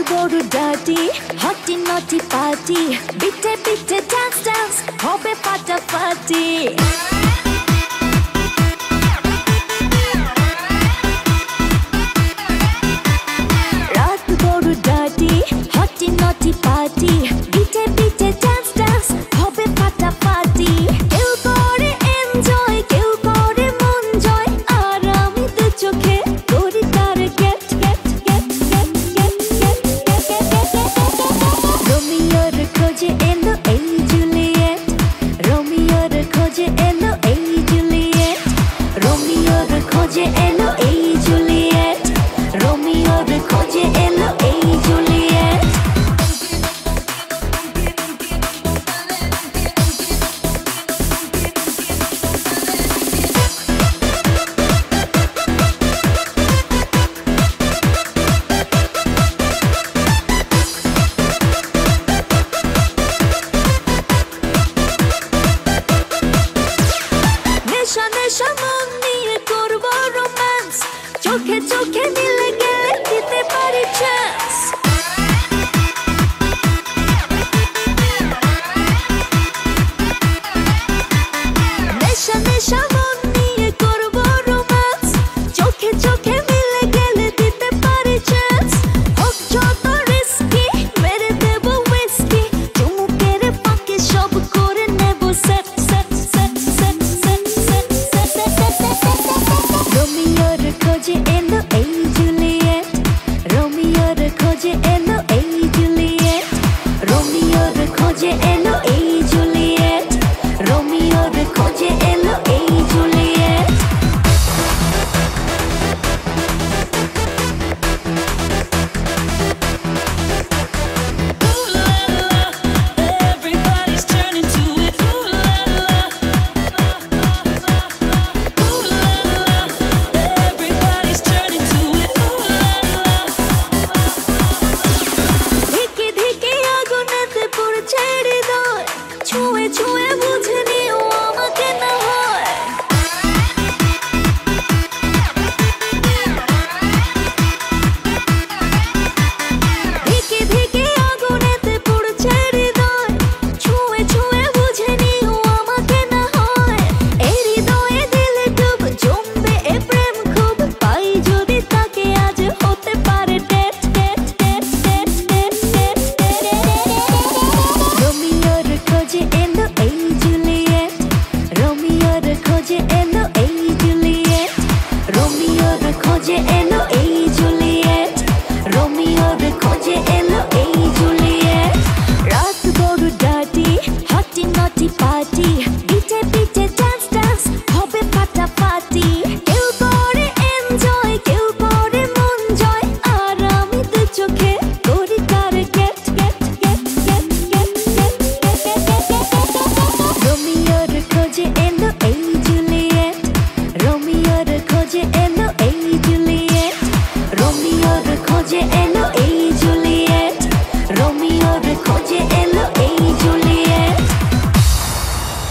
বড় ডার্টি হটি নটি পার্টি বিটে বিটে ডান্স ডান্স হবে ফাটাফাটি রাত বড় ডার্টি হটি নটি পার্টি বিটে বিটে ডান্স ডান্স হবে ফাটাফাটি কেউ করে এনজয় কেউ করে মন জয় আর আমি দু চোখে করি তার gate gate gate gate gate gate রোমিওর খোঁজে এলো এই জুলিয়েট রোমিওর খোঁজে এলো এই জুলিয়েট রোমিওর খোঁজে এলো এই জুলিয়েট রোমিওর খোঁজে এলো এই জুলিয়েট নেশা নেশা মন নিয়ে করবো রোম্যান্স চোখে চোখে মিলে গেলে দিতে পারি চান্স নেশা নেশা মন নিয়ে করবো রোম্যান্স চোখে চোখে মিলে গেলে দিতে পারি চান্স হোক যত রিস্কি মেরে দেবো হুইস্কি চুমুকের ফাঁকে সব করে নেবো set set set set set set set রোমিওর খোঁজে এলো এই জুলিয়েট রোমিওর খোঁজে এলো এই জুলিয়েট রোমিওর খোঁজে এলো এই জুলিয়েট রোমিওর খোঁজে এলো এই Juliet Everybody's turning to it. Ooh la la. Ooh la la. Everybody's turning to it. Ooh la la. ধিকে ধিকে আগুনেতে পড়ছে হৃদয় ছুঁয়ে ছুঁয়ে বুঝে নিও আমাকে না হয় ধিকে ধিকে আগুনেতে পড়ছে হৃদয় ছুঁয়ে ছুঁয়ে বুঝে নিও আমাকে না হয় এই হৃদয়ে দিলে ডুব জমবে এ প্রেম খুব পাই যদি তাকে আজ হতে পারে date date date date date date রোমিওর খোঁজে এলো এই জুলিয়েট রোমিওর খোঁজে এলো এই জুলিয়েট রোমিওর খোঁজে এলো এই জুলিয়েট রোমিওর খোঁজে এলো এই জুলিয়েট রাত বড় ডার্টি হটি নটি পার্টি বিটে বিটে ডান্স ডান্স হবে ফাটাফাটি কেউ করে এনজয় কেউ করে মন জয় আর আমি দু চোখে করি তার gate gate gate gate gate gate রোমিওর খোঁজে এলো এই জুলিয়েট রোমিওর খোঁজে এলো এই জুলিয়েট রোমিওর খোঁজে এলো এই